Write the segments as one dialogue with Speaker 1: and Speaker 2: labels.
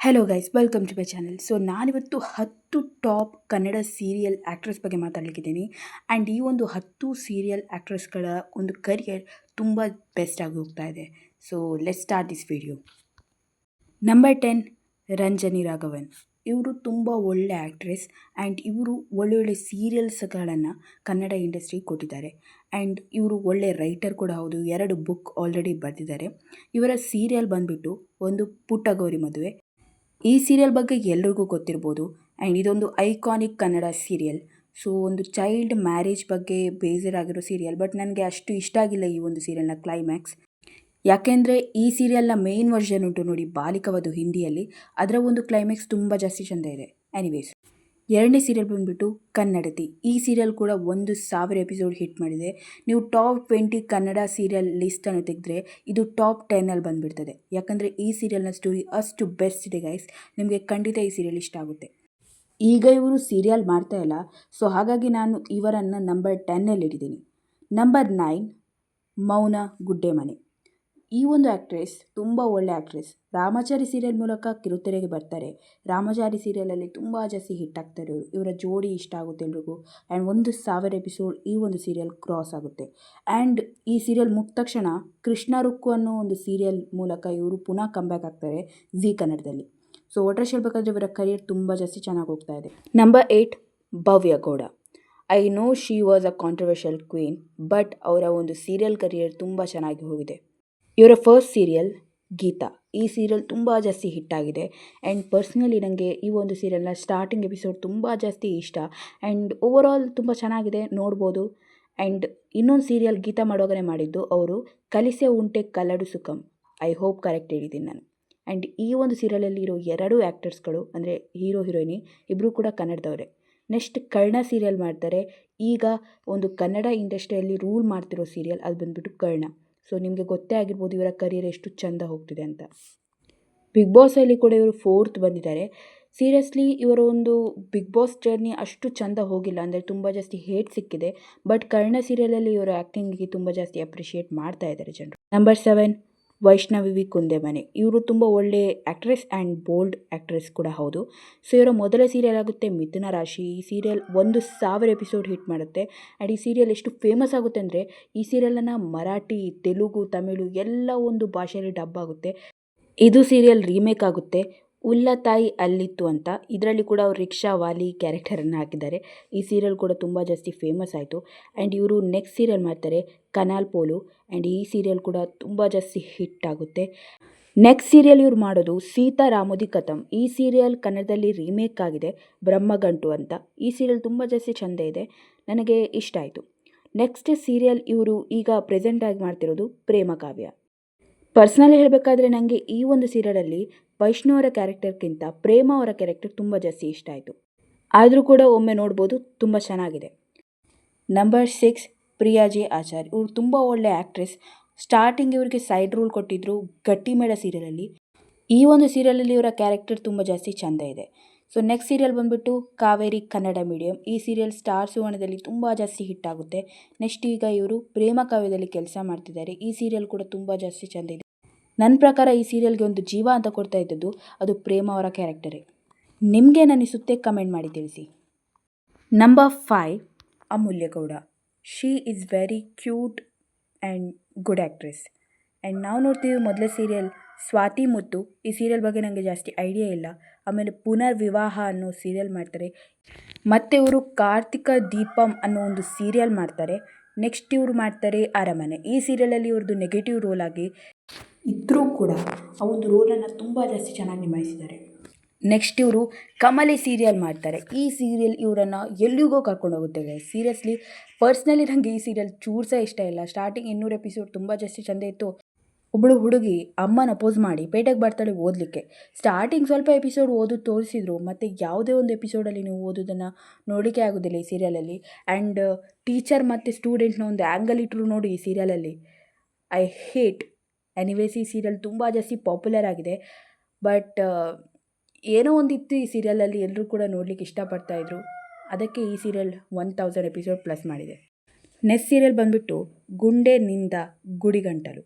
Speaker 1: Hello guys, welcome to my channel. So ನಾನಿವತ್ತು 10 top Kannada serial actress ಬಗ್ಗೆ ಮಾತಾಡಲಿಕ್ಕಿದ್ದೀನಿ. And ಈ ಒಂದು 10 ಸೀರಿಯಲ್ ಆ್ಯಕ್ಟ್ರೆಸ್ಗಳ ಒಂದು ಕರಿಯರ್ ತುಂಬ ಬೆಸ್ಟಾಗಿ ಹೋಗ್ತಾ ಇದೆ. So let's start this video. Number 10, Ranjani Raghavan. ಇವರು ತುಂಬ ಒಳ್ಳೆ ಆ್ಯಕ್ಟ್ರೆಸ್ ಆ್ಯಂಡ್ ಇವರು ಒಳ್ಳೊಳ್ಳೆ ಸೀರಿಯಲ್ಸ್ಗಳನ್ನು ಕನ್ನಡ ಇಂಡಸ್ಟ್ರಿಗೆ ಕೊಟ್ಟಿದ್ದಾರೆ. ಆ್ಯಂಡ್ ಇವರು ಒಳ್ಳೆ ರೈಟರ್ ಕೂಡ ಹೌದು. 2 ಬುಕ್ ಆಲ್ರೆಡಿ ಬರೆದಿದ್ದಾರೆ. ಇವರ ಸೀರಿಯಲ್ ಬಂದುಬಿಟ್ಟು ಒಂದು ಪುಟ್ಟಗೌರಿ ಮದುವೆ. ಈ ಸೀರಿಯಲ್ ಬಗ್ಗೆ ಎಲ್ರಿಗೂ ಗೊತ್ತಿರ್ಬೋದು. ಆ್ಯಂಡ್ ಇದೊಂದು ಐಕಾನಿಕ್ ಕನ್ನಡ ಸೀರಿಯಲ್. ಸೊ ಒಂದು ಚೈಲ್ಡ್ ಮ್ಯಾರೇಜ್ ಬಗ್ಗೆ ಬೇಜಾರಾಗಿರೋ ಸೀರಿಯಲ್. ಬಟ್ ನನಗೆ ಅಷ್ಟು ಇಷ್ಟ ಆಗಿಲ್ಲ ಈ ಒಂದು ಸೀರಿಯಲ್ನ ಕ್ಲೈಮ್ಯಾಕ್ಸ್. ಯಾಕೆಂದರೆ ಈ ಸೀರಿಯಲ್ನ ಮೇನ್ ವರ್ಷನ್ ಉಂಟು ನೋಡಿ, ಬಾಲಿಕವಧು ಹಿಂದಿಯಲ್ಲಿ. ಅದರ ಒಂದು ಕ್ಲೈಮ್ಯಾಕ್ಸ್ ತುಂಬ ಜಾಸ್ತಿ ಚೆಂದ ಇದೆ. ಎನಿವೇಸ್, ಎರಡನೇ ಸೀರಿಯಲ್ ಬಂದುಬಿಟ್ಟು ಕನ್ನಡತಿ. ಈ ಸೀರಿಯಲ್ ಕೂಡ 1,000 ಎಪಿಸೋಡ್ ಹಿಟ್ ಮಾಡಿದೆ. ನೀವು ಟಾಪ್ 20 ಕನ್ನಡ ಸೀರಿಯಲ್ ಲಿಸ್ಟನ್ನು ತೆಗೆದ್ರೆ ಇದು ಟಾಪ್ 10ಅಲ್ಲಿ ಬಂದುಬಿಡ್ತದೆ. ಯಾಕಂದರೆ ಈ ಸೀರಿಯಲ್ನ ಸ್ಟೋರಿ ಅಷ್ಟು ಬೆಸ್ಟ್ ಇದೆ ಗೈಸ್. ನಿಮಗೆ ಖಂಡಿತ ಈ ಸೀರಿಯಲ್ ಇಷ್ಟ ಆಗುತ್ತೆ. ಈಗ ಇವರು ಸೀರಿಯಲ್ ಮಾಡ್ತಾ ಇಲ್ಲ, ಸೊ ಹಾಗಾಗಿ ನಾನು ಇವರನ್ನು ನಂಬರ್ 10ನಲ್ಲಿ ಇಟ್ಟಿದ್ದೀನಿ. ನಂಬರ್ 9, ಮೌನ ಗುಡ್ಡೆಮನೆ. ಈ ಒಂದು ಆ್ಯಕ್ಟ್ರೆಸ್ ತುಂಬ ಒಳ್ಳೆ ಆ್ಯಕ್ಟ್ರೆಸ್. ರಾಮಾಚಾರಿ ಸೀರಿಯಲ್ ಮೂಲಕ ಕಿರುತೆರೆಗೆ ಬರ್ತಾರೆ. ರಾಮಾಚಾರಿ ಸೀರಿಯಲಲ್ಲಿ ತುಂಬ ಜಾಸ್ತಿ ಹಿಟ್ ಆಗ್ತಾರೆ ಇವರು. ಇವರ ಜೋಡಿ ಇಷ್ಟ ಆಗುತ್ತೆ ಎಲ್ರಿಗೂ. ಆ್ಯಂಡ್ 1,000 ಎಪಿಸೋಡ್ ಈ ಒಂದು ಸೀರಿಯಲ್ ಕ್ರಾಸ್ ಆಗುತ್ತೆ. ಆ್ಯಂಡ್ ಈ ಸೀರಿಯಲ್ ಮುಗಿದ ತಕ್ಷಣ ಕೃಷ್ಣ ರುಕ್ಕು ಅನ್ನೋ ಒಂದು ಸೀರಿಯಲ್ ಮೂಲಕ ಇವರು ಪುನಃ ಕಂಬ್ಯಾಕ್ ಆಗ್ತಾರೆ ಜಿ ಕನ್ನಡದಲ್ಲಿ. ಸೊ ಒಟ್ರಾಶ್ ಹೇಳ್ಬೇಕಾದ್ರೆ ಇವರ ಕರಿಯರ್ ತುಂಬ ಜಾಸ್ತಿ ಚೆನ್ನಾಗಿ ಹೋಗ್ತಾ ಇದೆ. Number 8, Bhavya Gowda. I know she was a controversial queen, but ಅವರ ಒಂದು ಸೀರಿಯಲ್ ಕರಿಯರ್ ತುಂಬ ಚೆನ್ನಾಗಿ ಹೋಗಿದೆ. ಇವರ ಫಸ್ಟ್ ಸೀರಿಯಲ್ ಗೀತಾ. ಈ ಸೀರಿಯಲ್ ತುಂಬ ಜಾಸ್ತಿ ಹಿಟ್ಟಾಗಿದೆ. ಆ್ಯಂಡ್ ಪರ್ಸ್ನಲಿ ನನಗೆ ಈ ಒಂದು ಸೀರಿಯಲ್ನ ಸ್ಟಾರ್ಟಿಂಗ್ ಎಪಿಸೋಡ್ ತುಂಬ ಜಾಸ್ತಿ ಇಷ್ಟ. ಆ್ಯಂಡ್ ಓವರಾಲ್ ತುಂಬ ಚೆನ್ನಾಗಿದೆ, ನೋಡ್ಬೋದು. ಆ್ಯಂಡ್ ಇನ್ನೊಂದು ಸೀರಿಯಲ್ ಗೀತಾ ಮಾಡೋಗನೆ ಮಾಡಿದ್ದು ಅವರು ಕಲಿಸೆ ಉಂಟೆ ಕಲ್ಲಡು ಸುಖಂ. ಐ ಹೋಪ್ ಕರೆಕ್ಟ್ ಹೇಳಿದ್ದೀನಿ ನಾನು. ಆ್ಯಂಡ್ ಈ ಒಂದು ಸೀರಿಯಲಲ್ಲಿ ಇರೋ 2 ಆ್ಯಕ್ಟರ್ಸ್ಗಳು ಅಂದರೆ ಹೀರೋ ಹೀರೋಯಿನಿ ಇಬ್ಬರು ಕೂಡ ಕನ್ನಡದವರೇ. ನೆಕ್ಸ್ಟ್ ಕರ್ಣ ಸೀರಿಯಲ್ ಮಾಡ್ತಾರೆ. ಈಗ ಒಂದು ಕನ್ನಡ ಇಂಡಸ್ಟ್ರಿಯಲ್ಲಿ ರೂಲ್ ಮಾಡ್ತಿರೋ ಸೀರಿಯಲ್ ಅದು ಬಂದುಬಿಟ್ಟು ಕರ್ಣ. ಸೊ ನಿಮಗೆ ಗೊತ್ತೇ ಆಗಿರ್ಬೋದು ಇವರ ಕರಿಯರ್ ಎಷ್ಟು ಚೆಂದ ಹೋಗ್ತಿದೆ ಅಂತ. ಬಿಗ್ ಬಾಸಲ್ಲಿ ಕೂಡ ಇವರು 4th ಬಂದಿದ್ದಾರೆ. ಸೀರಿಯಸ್ಲಿ ಇವರ ಒಂದು ಬಿಗ್ ಬಾಸ್ ಜರ್ನಿ ಅಷ್ಟು ಚೆಂದ ಹೋಗಿಲ್ಲ, ಅಂದರೆ ತುಂಬ ಜಾಸ್ತಿ ಹೇಟ್ ಸಿಕ್ಕಿದೆ. ಬಟ್ ಕರ್ಣ ಸೀರಿಯಲಲ್ಲಿ ಇವರ ಆ್ಯಕ್ಟಿಂಗಿಗೆ ತುಂಬ ಜಾಸ್ತಿ ಅಪ್ರಿಷಿಯೇಟ್ ಮಾಡ್ತಾ ಇದ್ದಾರೆ ಜನರು. ನಂಬರ್ 7, ವೈಷ್ಣವಿ ಕುಂದೆಮನೆ. ಇವರು ತುಂಬ ಒಳ್ಳೆ ಆ್ಯಕ್ಟ್ರೆಸ್ ಆ್ಯಂಡ್ ಬೋಲ್ಡ್ ಆ್ಯಕ್ಟ್ರೆಸ್ ಕೂಡ ಹೌದು. ಸೊ ಇವರ ಮೊದಲ ಸೀರಿಯಲ್ ಆಗುತ್ತೆ ಮಿಥುನ ರಾಶಿ. ಈ ಸೀರಿಯಲ್ 1,000 ಎಪಿಸೋಡ್ ಹಿಟ್ ಮಾಡುತ್ತೆ. ಆ್ಯಂಡ್ ಈ ಸೀರಿಯಲ್ ಎಷ್ಟು ಫೇಮಸ್ ಆಗುತ್ತೆ ಅಂದರೆ ಈ ಸೀರಿಯಲನ್ನು ಮರಾಠಿ, ತೆಲುಗು, ತಮಿಳು ಎಲ್ಲ ಒಂದು ಭಾಷೆಯಲ್ಲಿ ಡಬ್ ಆಗುತ್ತೆ. ಇದು ಸೀರಿಯಲ್ ರೀಮೇಕ್ ಆಗುತ್ತೆ ಉಲ್ಲ ತಾಯಿ ಅಲ್ಲಿತ್ತು ಅಂತ. ಇದರಲ್ಲಿ ಕೂಡ ಅವರು ರಿಕ್ಷಾ ವಾಲಿ ಕ್ಯಾರೆಕ್ಟರನ್ನು ಹಾಕಿದ್ದಾರೆ. ಈ ಸೀರಿಯಲ್ ಕೂಡ ತುಂಬ ಜಾಸ್ತಿ ಫೇಮಸ್ ಆಯಿತು. ಆ್ಯಂಡ್ ಇವರು ನೆಕ್ಸ್ಟ್ ಸೀರಿಯಲ್ ಮಾಡ್ತಾರೆ ಕನಾಲ್ ಪೋಲು. ಆ್ಯಂಡ್ ಈ ಸೀರಿಯಲ್ ಕೂಡ ತುಂಬ ಜಾಸ್ತಿ ಹಿಟ್ ಆಗುತ್ತೆ. ನೆಕ್ಸ್ಟ್ ಸೀರಿಯಲ್ ಇವ್ರು ಮಾಡೋದು ಸೀತಾರಾಮೋದಿ ಕಥಂ. ಈ ಸೀರಿಯಲ್ ಕನ್ನಡದಲ್ಲಿ ರೀಮೇಕ್ ಆಗಿದೆ, ಬ್ರಹ್ಮಗಂಟು ಅಂತ. ಈ ಸೀರಿಯಲ್ ತುಂಬ ಜಾಸ್ತಿ ಚೆಂದ ಇದೆ, ನನಗೆ ಇಷ್ಟ ಆಯಿತು. ನೆಕ್ಸ್ಟ್ ಸೀರಿಯಲ್ ಇವರು ಈಗ ಪ್ರೆಸೆಂಟಾಗಿ ಮಾಡ್ತಿರೋದು ಪ್ರೇಮ ಕಾವ್ಯ. ಪರ್ಸ್ನಲಿ ಹೇಳಬೇಕಾದ್ರೆ ನನಗೆ ಈ ಒಂದು ಸೀರಿಯಲಲ್ಲಿ ವೈಷ್ಣವ್ ಅವರ ಕ್ಯಾರೆಕ್ಟರ್ಗಿಂತ ಪ್ರೇಮ ಅವರ ಕ್ಯಾರೆಕ್ಟರ್ ತುಂಬ ಜಾಸ್ತಿ ಇಷ್ಟ ಆಯಿತು. ಆದರೂ ಕೂಡ ಒಮ್ಮೆ ನೋಡ್ಬೋದು, ತುಂಬ ಚೆನ್ನಾಗಿದೆ. Number 6, Priya J Achar. ಇವರು ತುಂಬ ಒಳ್ಳೆ ಆ್ಯಕ್ಟ್ರೆಸ್. ಸ್ಟಾರ್ಟಿಂಗ್ ಇವರಿಗೆ ಸೈಡ್ ರೋಲ್ ಕೊಟ್ಟಿದ್ದರು ಗಟ್ಟಿಮೇಳ ಸೀರಿಯಲಲ್ಲಿ. ಈ ಒಂದು ಸೀರಿಯಲಲ್ಲಿ ಇವರ ಕ್ಯಾರೆಕ್ಟರ್ ತುಂಬ ಜಾಸ್ತಿ ಚೆಂದ ಇದೆ. ಸೊ ನೆಕ್ಸ್ಟ್ ಸೀರಿಯಲ್ ಬಂದುಬಿಟ್ಟು ಕಾವೇರಿ ಕನ್ನಡ ಮೀಡಿಯಂ. ಈ ಸೀರಿಯಲ್ ಸ್ಟಾರ್ ಸುವರ್ಣದಲ್ಲಿ ತುಂಬ ಜಾಸ್ತಿ ಹಿಟ್ ಆಗುತ್ತೆ. ನೆಕ್ಸ್ಟ್ ಈಗ ಇವರು ಪ್ರೇಮ ಕಾವ್ಯದಲ್ಲಿ ಕೆಲಸ ಮಾಡ್ತಿದ್ದಾರೆ. ಈ ಸೀರಿಯಲ್ ಕೂಡ ತುಂಬ ಜಾಸ್ತಿ ಚೆಂದ ಇದೆ. ನನ್ನ ಪ್ರಕಾರ ಈ ಸೀರಿಯಲ್ಗೆ ಒಂದು ಜೀವ ಅಂತ ಕೊಡ್ತಾ ಇದ್ದದ್ದು ಅದು ಪ್ರೇಮ ಅವರ ಕ್ಯಾರೆಕ್ಟರೇ. ನಿಮಗೆ ಅನಿಸುತ್ತೆ ಕಮೆಂಟ್ ಮಾಡಿ ತಿಳಿಸಿ. Number 5, Amulya Gowda. She is very cute and good actress. And ನಾವು ನೋಡ್ತೀವಿ ಮೊದಲೇ ಸೀರಿಯಲ್ ಸ್ವಾತಿ ಮುತ್ತು. ಈ ಸೀರಿಯಲ್ ಬಗ್ಗೆ ನನಗೆ ಜಾಸ್ತಿ ಐಡಿಯಾ ಇಲ್ಲ. ಆಮೇಲೆ ಪುನರ್ ವಿವಾಹ ಅನ್ನೋ ಸೀರಿಯಲ್ ಮಾಡ್ತಾರೆ. ಮತ್ತು ಇವರು ಕಾರ್ತಿಕ ದೀಪಂ ಅನ್ನೋ ಒಂದು ಸೀರಿಯಲ್ ಮಾಡ್ತಾರೆ. ನೆಕ್ಸ್ಟ್ ಇವರು ಮಾಡ್ತಾರೆ ಅರಮನೆ. ಈ ಸೀರಿಯಲಲ್ಲಿ ಇವ್ರದ್ದು ನೆಗೆಟಿವ್ ರೋಲ್ ಆಗಿ ಇದ್ದರೂ ಕೂಡ ಆ ಒಂದು ರೋಲನ್ನು ತುಂಬ ಜಾಸ್ತಿ ಚೆನ್ನಾಗಿ ನಿಭಾಯಿಸಿದ್ದಾರೆ. ನೆಕ್ಸ್ಟ್ ಇವರು ಕಮಲಿ ಸೀರಿಯಲ್ ಮಾಡ್ತಾರೆ. ಈ ಸೀರಿಯಲ್ ಇವರನ್ನು ಎಲ್ಲಿಗೋ ಕರ್ಕೊಂಡು ಹೋಗುತ್ತೆ. ಸೀರಿಯಸ್ಲಿ ಪರ್ಸ್ನಲಿ ನನಗೆ ಈ ಸೀರಿಯಲ್ ಚೂರು ಸಹ ಇಷ್ಟ ಇಲ್ಲ. ಸ್ಟಾರ್ಟಿಂಗ್ 200 ಎಪಿಸೋಡ್ ತುಂಬ ಜಾಸ್ತಿ ಚೆಂದ ಇತ್ತು. ಒಬ್ಬಳು ಹುಡುಗಿ ಅಮ್ಮನ ಅಪೋಸ್ ಮಾಡಿ ಪೇಟೆಗೆ ಬರ್ತಾಳೆ ಓದಲಿಕ್ಕೆ. ಸ್ಟಾರ್ಟಿಂಗ್ ಸ್ವಲ್ಪ ಎಪಿಸೋಡ್ ಓದೋದು ತೋರಿಸಿದ್ರು, ಮತ್ತು ಯಾವುದೇ ಒಂದು ಎಪಿಸೋಡಲ್ಲಿ ನೀವು ಓದೋದನ್ನು ನೋಡಲಿಕ್ಕೆ ಆಗೋದಿಲ್ಲ ಈ ಸೀರಿಯಲಲ್ಲಿ. ಆ್ಯಂಡ್ ಟೀಚರ್ ಮತ್ತು ಸ್ಟೂಡೆಂಟ್ನ ಒಂದು ಆ್ಯಂಗಲ್ ಇಟ್ಟರು ನೋಡಿ ಈ ಸೀರಿಯಲಲ್ಲಿ, ಐ ಹೇಟ್. ಎನಿವೇಸ್ ಈ ಸೀರಿಯಲ್ ತುಂಬ ಜಾಸ್ತಿ ಪಾಪ್ಯುಲರ್ ಆಗಿದೆ. ಬಟ್ ಏನೋ ಒಂದಿತ್ತು ಈ ಸೀರಿಯಲಲ್ಲಿ, ಎಲ್ಲರೂ ಕೂಡ ನೋಡಲಿಕ್ಕೆ ಇಷ್ಟಪಡ್ತಾಯಿದ್ರು. ಅದಕ್ಕೆ ಈ ಸೀರಿಯಲ್ 1,000 ಎಪಿಸೋಡ್ ಪ್ಲಸ್ ಮಾಡಿದೆ. ನೆಕ್ಸ್ಟ್ ಸೀರಿಯಲ್ ಬಂದುಬಿಟ್ಟು ಗುಂಡೆ ನಿಂದ ಗುಡಿಗಂಟಲು.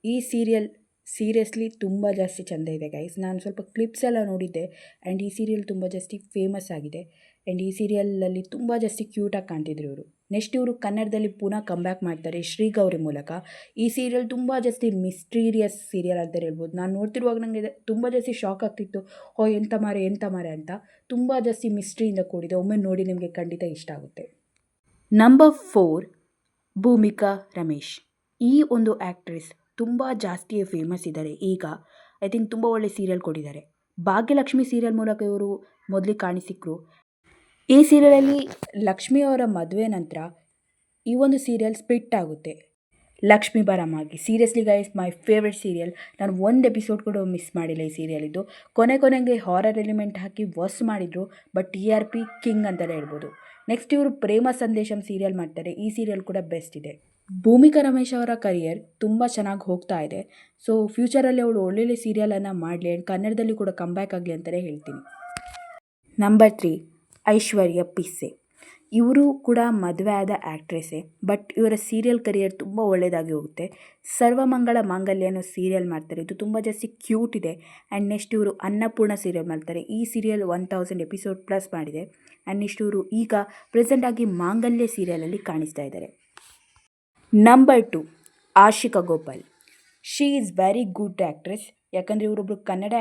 Speaker 1: ಈ ಸೀರಿಯಲ್ ಸೀರಿಯಸ್ಲಿ ತುಂಬ ಜಾಸ್ತಿ ಚೆಂದ ಇದೆ ಗೈಸ್. ನಾನು ಸ್ವಲ್ಪ ಕ್ಲಿಪ್ಸ್ ಎಲ್ಲ ನೋಡಿದ್ದೆ ಆ್ಯಂಡ್ ಈ ಸೀರಿಯಲ್ ತುಂಬ ಜಾಸ್ತಿ ಫೇಮಸ್ ಆಗಿದೆ ಆ್ಯಂಡ್ ಈ ಸೀರಿಯಲಲ್ಲಿ ತುಂಬ ಜಾಸ್ತಿ ಕ್ಯೂಟಾಗಿ ಕಾಣ್ತಿದ್ರು ಇವರು. ನೆಕ್ಸ್ಟ್ ಇವರು ಕನ್ನಡದಲ್ಲಿ ಪುನಃ ಕಮ್ಬ್ಯಾಕ್ ಮಾಡ್ತಾರೆ ಶ್ರೀಗೌರಿ ಮೂಲಕ. ಈ ಸೀರಿಯಲ್ ತುಂಬ ಜಾಸ್ತಿ ಮಿಸ್ಟೀರಿಯಸ್ ಸೀರಿಯಲ್ ಅಂತ ಹೇಳ್ಬೋದು. ನಾನು ನೋಡ್ತಿರುವಾಗ ನನಗೆ ತುಂಬ ಜಾಸ್ತಿ ಶಾಕ್ ಆಗ್ತಿತ್ತು, ಓ ಎಂಥ ಮಾರೆ ಅಂತ. ತುಂಬ ಜಾಸ್ತಿ ಮಿಸ್ಟ್ರಿಯಿಂದ ಕೂಡಿದೆ. ಒಮ್ಮೆ ನೋಡಿ ನಿಮಗೆ ಖಂಡಿತ ಇಷ್ಟ ಆಗುತ್ತೆ. ನಂಬರ್ 4, ಭೂಮಿಕಾ ರಮೇಶ್. ಈ ಒಂದು ಆ್ಯಕ್ಟ್ರೆಸ್ ತುಂಬ ಜಾಸ್ತಿಯೇ ಫೇಮಸ್ ಇದ್ದಾರೆ ಈಗ. ಐ ಥಿಂಕ್ ತುಂಬ ಒಳ್ಳೆ ಸೀರಿಯಲ್ ಕೊಟ್ಟಿದ್ದಾರೆ. ಭಾಗ್ಯಲಕ್ಷ್ಮಿ ಸೀರಿಯಲ್ ಮೂಲಕ ಇವರು ಮೊದಲಿಗೆ ಕಾಣಿಸಿಕ್ಕರು. ಈ ಸೀರಿಯಲಲ್ಲಿ ಲಕ್ಷ್ಮಿಯವರ ಮದುವೆ ನಂತರ ಈ ಒಂದು ಸೀರಿಯಲ್ ಸ್ಪ್ಲಿಟ್ ಆಗುತ್ತೆ. ಲಕ್ಷ್ಮಿ ಬರಮಾಗಿ seriously guys my favourite serial. ನಾನು ಒಂದು ಎಪಿಸೋಡ್ ಕೂಡ ಮಿಸ್ ಮಾಡಿಲ್ಲ ಈ ಸೀರಿಯಲಿದ್ದು. ಕೊನೆಗೆ ಹಾರರ್ ಎಲಿಮೆಂಟ್ ಹಾಕಿ ವರ್ಸ್ ಮಾಡಿದರು, ಬಟ್ TRP ಕಿಂಗ್ ಅಂತಲೇ ಹೇಳ್ಬೋದು. ನೆಕ್ಸ್ಟ್ ಇವರು ಪ್ರೇಮ ಸಂದೇಶಂ ಸೀರಿಯಲ್ ಮಾಡ್ತಾರೆ. ಈ ಸೀರಿಯಲ್ ಕೂಡ ಬೆಸ್ಟ್ ಇದೆ. ಭೂಮಿಕಾ ರಮೇಶ್ ಅವರ ಕರಿಯರ್ ತುಂಬ ಚೆನ್ನಾಗಿ ಹೋಗ್ತಾ ಇದೆ. ಸೊ ಫ್ಯೂಚರಲ್ಲಿ ಅವಳು ಒಳ್ಳೊಳ್ಳೆ ಸೀರಿಯಲನ್ನು ಮಾಡಲಿ ಆ್ಯಂಡ್ ಕನ್ನಡದಲ್ಲಿ ಕೂಡ ಕಂಬ್ಯಾಕ್ ಆಗಲಿ ಅಂತಲೇ ಹೇಳ್ತೀನಿ. ನಂಬರ್ 3, ಐಶ್ವರ್ಯ ಪಿಸ್ಸೆ. ಇವರು ಕೂಡ ಮದುವೆ ಆದ ಆ್ಯಕ್ಟ್ರೆಸ್ಸೇ, ಬಟ್ ಇವರ ಸೀರಿಯಲ್ ಕರಿಯರ್ ತುಂಬ ಒಳ್ಳೆಯದಾಗಿ ಹೋಗುತ್ತೆ. ಸರ್ವಮಂಗಳ ಮಾಂಗಲ್ಯ ಅನ್ನೋ ಸೀರಿಯಲ್ ಮಾಡ್ತಾರೆ. ಇದು ತುಂಬ ಜಾಸ್ತಿ ಕ್ಯೂಟ್ ಇದೆ. ಆ್ಯಂಡ್ ನೆಕ್ಸ್ಟ್ ಇವರು ಅನ್ನಪೂರ್ಣ ಸೀರಿಯಲ್ ಮಾಡ್ತಾರೆ. ಈ ಸೀರಿಯಲ್ 1000 ಎಪಿಸೋಡ್ ಪ್ಲಸ್ ಮಾಡಿದೆ. ಆ್ಯಂಡ್ ನೆಕ್ಸ್ಟ್ ಇವರು ಈಗ ಪ್ರೆಸೆಂಟಾಗಿ ಮಾಂಗಲ್ಯ ಸೀರಿಯಲಲ್ಲಿ ಕಾಣಿಸ್ತಾ ಇದ್ದಾರೆ. Number 2, Ashika Gopal. She is very good actress. ಯಾಕಂದರೆ ಇವರೊಬ್ಬರು ಕನ್ನಡ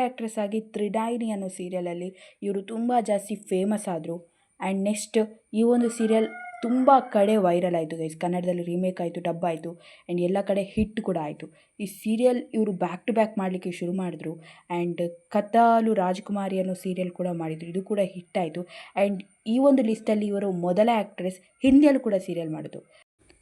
Speaker 1: ಆ್ಯಕ್ಟ್ರೆಸ್ ಆಗಿ ತ್ರಿನಾಯಿನಿ ಅನ್ನೋ ಸೀರಿಯಲಲ್ಲಿ ಇವರು ತುಂಬ ಜಾಸ್ತಿ ಫೇಮಸ್ ಆದರು. ಆ್ಯಂಡ್ ನೆಕ್ಸ್ಟ್ ಈ ಒಂದು ಸೀರಿಯಲ್ ತುಂಬ ಕಡೆ ವೈರಲ್ ಆಯಿತು ಗೈಸ್. ಕನ್ನಡದಲ್ಲಿ ರೀಮೇಕ್ ಆಯಿತು, ಡಬ್ ಆಯಿತು ಆ್ಯಂಡ್ ಎಲ್ಲ ಕಡೆ ಹಿಟ್ ಕೂಡ ಆಯಿತು. ಈ ಸೀರಿಯಲ್ ಇವರು ಬ್ಯಾಕ್ ಟು ಬ್ಯಾಕ್ ಮಾಡಲಿಕ್ಕೆ ಶುರು ಮಾಡಿದ್ರು. ಆ್ಯಂಡ್ ಕತಾಲು ರಾಜಕುಮಾರಿ ಅನ್ನೋ ಸೀರಿಯಲ್ ಕೂಡ ಮಾಡಿದರು, ಇದು ಕೂಡ ಹಿಟ್ ಆಯಿತು. ಆ್ಯಂಡ್ ಈ ಒಂದು ಲಿಸ್ಟಲ್ಲಿ ಇವರು ಮೊದಲ ಆ್ಯಕ್ಟ್ರೆಸ್ ಹಿಂದಿಯಲ್ಲೂ ಕೂಡ ಸೀರಿಯಲ್ ಮಾಡಿದ್ರು.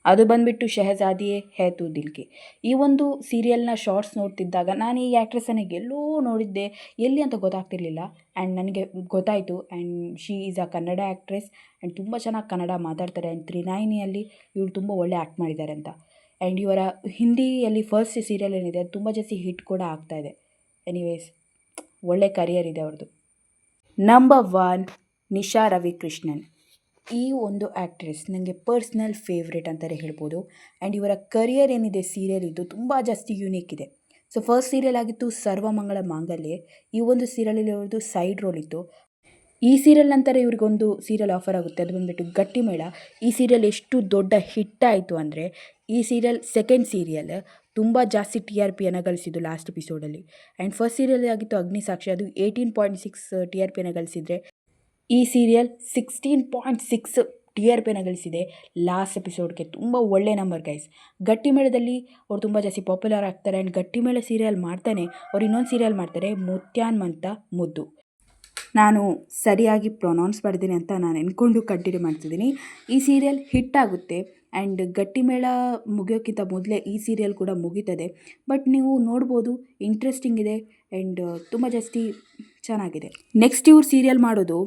Speaker 1: ಅದು ಬಂದುಬಿಟ್ಟು ಶಹಜಾದಿಯೇ ಹೇ ತು ದಿಲ್ ಕೆ. ಈ ಒಂದು ಸೀರಿಯಲ್ನ ಶಾರ್ಟ್ಸ್ ನೋಡ್ತಿದ್ದಾಗ ನಾನು ಈ ಆ್ಯಕ್ಟ್ರೆಸ್ಸನ್ನು ಎಲ್ಲೋ ನೋಡಿದ್ದೆ, ಎಲ್ಲಿ ಅಂತ ಗೊತ್ತಾಗ್ತಿರ್ಲಿಲ್ಲ. ಆ್ಯಂಡ್ ನನಗೆ ಗೊತ್ತಾಯಿತು. And she is a Kannada actress and ತುಂಬ ಚೆನ್ನಾಗಿ ಕನ್ನಡ ಮಾತಾಡ್ತಾರೆ. ಆ್ಯಂಡ್ ತ್ರಿನಾಯಿನಿಯಲ್ಲಿ ಇವರು ತುಂಬ ಒಳ್ಳೆ ಆ್ಯಕ್ಟ್ ಮಾಡಿದ್ದಾರೆ ಅಂತ. ಆ್ಯಂಡ್ ಇವರ ಹಿಂದಿಯಲ್ಲಿ ಫಸ್ಟ್ ಸೀರಿಯಲ್ ಏನಿದೆ ಅದು ತುಂಬ ಜಾಸ್ತಿ ಹಿಟ್ ಕೂಡ ಆಗ್ತಾಯಿದೆ. ಎನಿವೇಸ್ ಒಳ್ಳೆ ಕರಿಯರ್ ಇದೆ ಅವ್ರದ್ದು. ನಂಬರ್ 1, ನಿಶಾ ರವಿಕೃಷ್ಣನ್. ಈ ಒಂದು ಆ್ಯಕ್ಟ್ರೆಸ್ ನನಗೆ ಪರ್ಸ್ನಲ್ ಫೇವ್ರೇಟ್ ಅಂತಲೇ ಹೇಳ್ಬೋದು. ಆ್ಯಂಡ್ ಇವರ ಕರಿಯರ್ ಏನಿದೆ ಸೀರಿಯಲ್ ಇದು ತುಂಬ ಜಾಸ್ತಿ ಯೂನಿಕ್ ಇದೆ. ಸೊ ಫಸ್ಟ್ ಸೀರಿಯಲ್ ಆಗಿತ್ತು ಸರ್ವಮಂಗಳ ಮಾಂಗಲ್ಯ. ಈ ಒಂದು ಸೀರಿಯಲಲ್ಲಿ ಅವ್ರದ್ದು ಸೈಡ್ ರೋಲ್ ಇತ್ತು. ಈ ಸೀರಿಯಲ್ ನಂತರ ಇವ್ರಿಗೊಂದು ಸೀರಿಯಲ್ ಆಫರ್ ಆಗುತ್ತೆ, ಅದು ಬಂದುಬಿಟ್ಟು ಗಟ್ಟಿಮೇಳ. ಈ ಸೀರಿಯಲ್ ಎಷ್ಟು ದೊಡ್ಡ ಹಿಟ್ ಆಯಿತು ಅಂದರೆ ಈ ಸೀರಿಯಲ್ ಸೆಕೆಂಡ್ ಸೀರಿಯಲ್ ತುಂಬ ಜಾಸ್ತಿ TRPಯನ್ನು ಗಳಿಸಿದ್ದು ಲಾಸ್ಟ್ ಎಪಿಸೋಡಲ್ಲಿ. ಆ್ಯಂಡ್ ಫಸ್ಟ್ ಸೀರಿಯಲ್ ಆಗಿತ್ತು ಅಗ್ನಿಸಾಕ್ಷಿ, ಅದು 18.6 TRPಯನ್ನು ಗಳಿಸಿದರೆ ಈ ಸೀರಿಯಲ್ 16.6 TRPಯನ್ನು ಗಳಿಸಿದೆ ಲಾಸ್ಟ್ ಎಪಿಸೋಡ್ಗೆ. ತುಂಬ ಒಳ್ಳೆ ನಂಬರ್ ಗೈಸ್. ಗಟ್ಟಿಮೇಳದಲ್ಲಿ ಅವ್ರು ತುಂಬ ಜಾಸ್ತಿ ಪಾಪ್ಯುಲರ್ ಆಗ್ತಾರೆ. ಆ್ಯಂಡ್ ಗಟ್ಟಿಮೇಳ ಸೀರಿಯಲ್ ಮಾಡ್ತಾನೆ ಅವ್ರು ಇನ್ನೊಂದು ಸೀರಿಯಲ್ ಮಾಡ್ತಾರೆ, ಮುತ್ಯಾನ್ಮಂತ ಮುದ್ದು. ನಾನು ಸರಿಯಾಗಿ ಪ್ರೊನೌನ್ಸ್ ಮಾಡಿದ್ದೀನಿ ಅಂತ ನಾನು ಅಂದ್ಕೊಂಡು ಕಂಟಿನ್ಯೂ ಮಾಡ್ತಿದ್ದೀನಿ. ಈ ಸೀರಿಯಲ್ ಹಿಟ್ ಆಗುತ್ತೆ ಆ್ಯಂಡ್ ಗಟ್ಟಿಮೇಳ ಮುಗಿಯೋಕ್ಕಿಂತ ಮೊದಲೇ ಈ ಸೀರಿಯಲ್ ಕೂಡ ಮುಗೀತದೆ. ಬಟ್ ನೀವು ನೋಡ್ಬೋದು, ಇಂಟ್ರೆಸ್ಟಿಂಗ್ ಇದೆ ಆ್ಯಂಡ್ ತುಂಬ ಜಾಸ್ತಿ ಚೆನ್ನಾಗಿದೆ. ನೆಕ್ಸ್ಟ್ ಇವ್ರು ಸೀರಿಯಲ್ ಮಾಡೋದು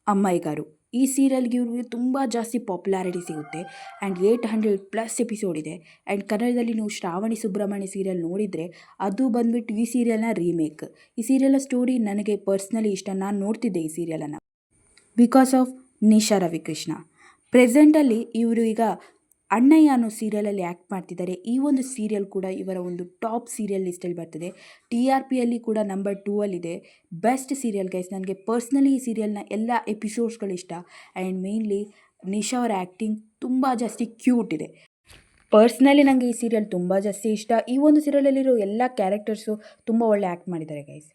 Speaker 1: ಅಮ್ಮಾಯಿಗಾರು. ಈ ಸೀರಿಯಲ್ಗೆ ಇವ್ರಿಗೆ ತುಂಬ ಜಾಸ್ತಿ ಪಾಪ್ಯುಲಾರಿಟಿ ಸಿಗುತ್ತೆ ಆ್ಯಂಡ್ 800+ ಎಪಿಸೋಡ್ ಇದೆ. ಆ್ಯಂಡ್ ಕನ್ನಡದಲ್ಲಿ ನೀವು ಶ್ರಾವಣಿ ಸುಬ್ರಹ್ಮಣ್ಯ ಸೀರಿಯಲ್ ನೋಡಿದರೆ ಅದು ಬಂದುಬಿಟ್ಟು ಈ ಸೀರಿಯಲ್ನ ರೀಮೇಕ್. ಈ ಸೀರಿಯಲ್ನ ಸ್ಟೋರಿ ನನಗೆ ಪರ್ಸ್ನಲಿ ಇಷ್ಟ. ನಾನು ನೋಡ್ತಿದ್ದೆ ಈ ಸೀರಿಯಲನ್ನು ಬಿಕಾಸ್ ಆಫ್ ನಿಶಾ ರವಿಕೃಷ್ಣ. ಪ್ರೆಸೆಂಟಲ್ಲಿ ಇವರು ಈಗ ಅಣ್ಣಯ್ಯ ಅನ್ನೋ ಸೀರಿಯಲಲ್ಲಿ ಆ್ಯಕ್ಟ್ ಮಾಡ್ತಿದ್ದಾರೆ. ಈ ಒಂದು ಸೀರಿಯಲ್ ಕೂಡ ಇವರ ಒಂದು ಟಾಪ್ ಸೀರಿಯಲ್ ಲಿಸ್ಟಲ್ಲಿ ಬರ್ತದೆ. TRPಯಲ್ಲಿ ಕೂಡ ನಂಬರ್ 2ಅಲ್ಲಿದೆ. Best serial guys. ನನಗೆ ಪರ್ಸ್ನಲಿ ಈ ಸೀರಿಯಲ್ನ ಎಲ್ಲ ಎಪಿಸೋಡ್ಸ್ಗಳು ಇಷ್ಟ. ಆ್ಯಂಡ್ ಮೇನ್ಲಿ ನಿಶಾ ಅವರ ಆ್ಯಕ್ಟಿಂಗ್ ತುಂಬ ಜಾಸ್ತಿ ಕ್ಯೂಟ್ ಇದೆ. ಪರ್ಸ್ನಲಿ ನನಗೆ ಈ ಸೀರಿಯಲ್ ತುಂಬ ಜಾಸ್ತಿ ಇಷ್ಟ. ಈ ಒಂದು ಸೀರಿಯಲಲ್ಲಿರೋ ಎಲ್ಲ ಕ್ಯಾರೆಕ್ಟರ್ಸು ತುಂಬ ಒಳ್ಳೆ ಆ್ಯಕ್ಟ್ ಮಾಡಿದ್ದಾರೆ ಗೈಸ್.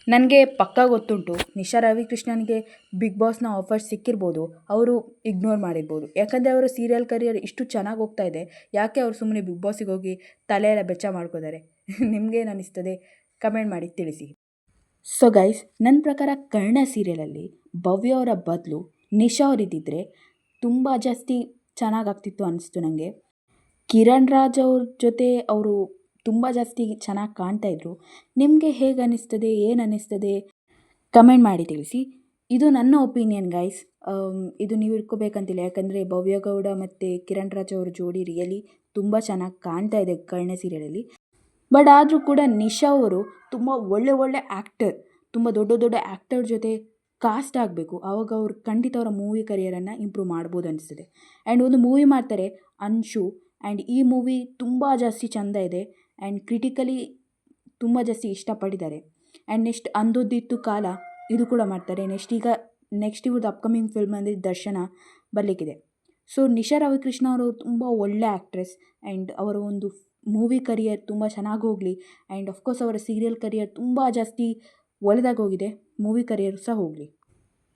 Speaker 1: ನನಗೆ ಪಕ್ಕಾ ಗೊತ್ತುಂಟು ನಿಶಾ ರವಿಕೃಷ್ಣನ್ಗೆ ಬಿಗ್ ಬಾಸ್ನ ಆಫರ್ಸ್ ಸಿಕ್ಕಿರ್ಬೋದು, ಅವರು ಇಗ್ನೋರ್ ಮಾಡಿರ್ಬೋದು. ಯಾಕಂದರೆ ಅವರ ಸೀರಿಯಲ್ ಕರಿಯರ್ ಇಷ್ಟು ಚೆನ್ನಾಗಿ ಹೋಗ್ತಾ ಇದೆ, ಯಾಕೆ ಅವರು ಸುಮ್ಮನೆ ಬಿಗ್ ಬಾಸಿಗೆ ಹೋಗಿ ತಲೆ ಎಲ್ಲ ಬೆಚ್ಚ ಮಾಡ್ಕೋತಾರೆ? ನಿಮಗೇನು ಅನ್ನಿಸ್ತದೆ ಕಮೆಂಟ್ ಮಾಡಿ ತಿಳಿಸಿ. ಸೊ ಗೈಸ್, ನನ್ನ ಪ್ರಕಾರ ಕರ್ಣ ಸೀರಿಯಲಲ್ಲಿ ಭವ್ಯ ಅವರ ಬದಲು ನಿಶಾ ಅವರಿದ್ದಿದ್ರೆ ತುಂಬ ಜಾಸ್ತಿ ಚೆನ್ನಾಗಾಗ್ತಿತ್ತು ಅನ್ನಿಸ್ತು ನನಗೆ. ಕಿರಣ್ ರಾಜ್ ಅವ್ರ ಜೊತೆ ಅವರು ತುಂಬ ಜಾಸ್ತಿ ಚೆನ್ನಾಗಿ ಕಾಣ್ತಾಯಿದ್ರು. ನಿಮಗೆ ಹೇಗೆ ಅನ್ನಿಸ್ತದೆ, ಏನು ಅನ್ನಿಸ್ತದೆ ಕಮೆಂಟ್ ಮಾಡಿ ತಿಳಿಸಿ. ಇದು ನನ್ನ ಒಪಿನಿಯನ್ ಗೈಸ್. ಇದು ನೀವು ಇಟ್ಕೋಬೇಕಂತಿಲ್ಲ. ಯಾಕಂದರೆ ಭವ್ಯ ಗೌಡ ಮತ್ತು ಕಿರಣ್ ರಾಜ್ ಅವ್ರ ಜೋಡಿ ರಿಯಲಿ ತುಂಬ ಚೆನ್ನಾಗಿ ಕಾಣ್ತಾ ಇದೆ ಕರ್ಣ ಸೀರಿಯಲಲ್ಲಿ. ಬಟ್ ಆದರೂ ಕೂಡ ನಿಶಾ ಅವರು ತುಂಬ ಒಳ್ಳೆ ಆ್ಯಕ್ಟರ್, ತುಂಬ ದೊಡ್ಡ ಆ್ಯಕ್ಟರ್ ಜೊತೆ ಕಾಸ್ಟ್ ಆಗಬೇಕು. ಆವಾಗ ಅವರು ಖಂಡಿತ ಅವರ ಮೂವಿ ಕರಿಯರನ್ನು ಇಂಪ್ರೂವ್ ಮಾಡ್ಬೋದು ಅನಿಸ್ತದೆ. ಆ್ಯಂಡ್ ಒಂದು ಮೂವಿ ಮಾಡ್ತಾರೆ ಅನ್ಶು, ಆ್ಯಂಡ್ ಈ ಮೂವಿ ತುಂಬ ಜಾಸ್ತಿ ಚೆಂದ ಇದೆ. ಆ್ಯಂಡ್ ಕ್ರಿಟಿಕಲಿ ತುಂಬ ಜಾಸ್ತಿ ಇಷ್ಟಪಟ್ಟಿದ್ದಾರೆ. ಆ್ಯಂಡ್ ನೆಕ್ಸ್ಟ್ ಅಂದೊದ್ದಿತ್ತು ಕಾಲ ಇದು ಕೂಡ ಮಾಡ್ತಾರೆ. ನೆಕ್ಸ್ಟ್ ಇವ್ರದ್ದು ಅಪ್ಕಮಿಂಗ್ ಫಿಲ್ಮ್ ಅಂದರೆ ದರ್ಶನ ಬರಲಿಕ್ಕಿದೆ. ಸೊ ನಿಶಾ ರವಿಕೃಷ್ಣ ಅವರು ತುಂಬ ಒಳ್ಳೆ ಆ್ಯಕ್ಟ್ರೆಸ್ ಆ್ಯಂಡ್ ಅವರ ಒಂದು ಮೂವಿ ಕರಿಯರ್ ತುಂಬ ಚೆನ್ನಾಗಿ ಹೋಗಲಿ. ಆ್ಯಂಡ್ ಅಫ್ಕೋರ್ಸ್ ಅವರ ಸೀರಿಯಲ್ ಕರಿಯರ್ ತುಂಬ ಜಾಸ್ತಿ ಒಳ್ಳೆದಾಗಿ ಹೋಗಿದೆ, ಮೂವಿ ಕರಿಯರ್ ಸಹ ಹೋಗಲಿ.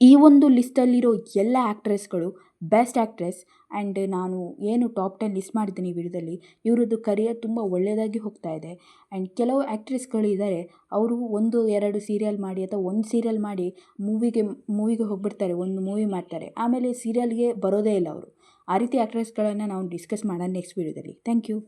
Speaker 1: ಈ ಒಂದು ಲಿಸ್ಟಲ್ಲಿರೋ ಎಲ್ಲ ಆ್ಯಕ್ಟ್ರೆಸ್ಗಳು ಬೆಸ್ಟ್ ಆ್ಯಕ್ಟ್ರೆಸ್. ಆ್ಯಂಡ್ ನಾನು ಏನು ಟಾಪ್ 10 ಲಿಸ್ಟ್ ಮಾಡಿದ್ದೀನಿ ಈ ವಿಡಿಯೋದಲ್ಲಿ, ಇವರದ್ದು ಕರಿಯರ್ ತುಂಬ ಒಳ್ಳೆಯದಾಗಿ ಹೋಗ್ತಾ ಇದೆ. ಆ್ಯಂಡ್ ಕೆಲವು ಆ್ಯಕ್ಟ್ರೆಸ್ಗಳು ಇದ್ದಾರೆ, ಅವರು 1-2 ಸೀರಿಯಲ್ ಮಾಡಿ ಅಥವಾ ಒಂದು ಸೀರಿಯಲ್ ಮಾಡಿ ಮೂವಿಗೆ ಹೋಗ್ಬಿಡ್ತಾರೆ, ಒಂದು ಮೂವಿ ಮಾಡ್ತಾರೆ, ಆಮೇಲೆ ಸೀರಿಯಲ್ಗೆ ಬರೋದೇ ಇಲ್ಲ ಅವರು. ಆ ರೀತಿ ಆ್ಯಕ್ಟ್ರೆಸ್ಗಳನ್ನು ನಾವು ಡಿಸ್ಕಸ್ ಮಾಡೋಣ ನೆಕ್ಸ್ಟ್ ವಿಡಿಯೋದಲ್ಲಿ. Thank you.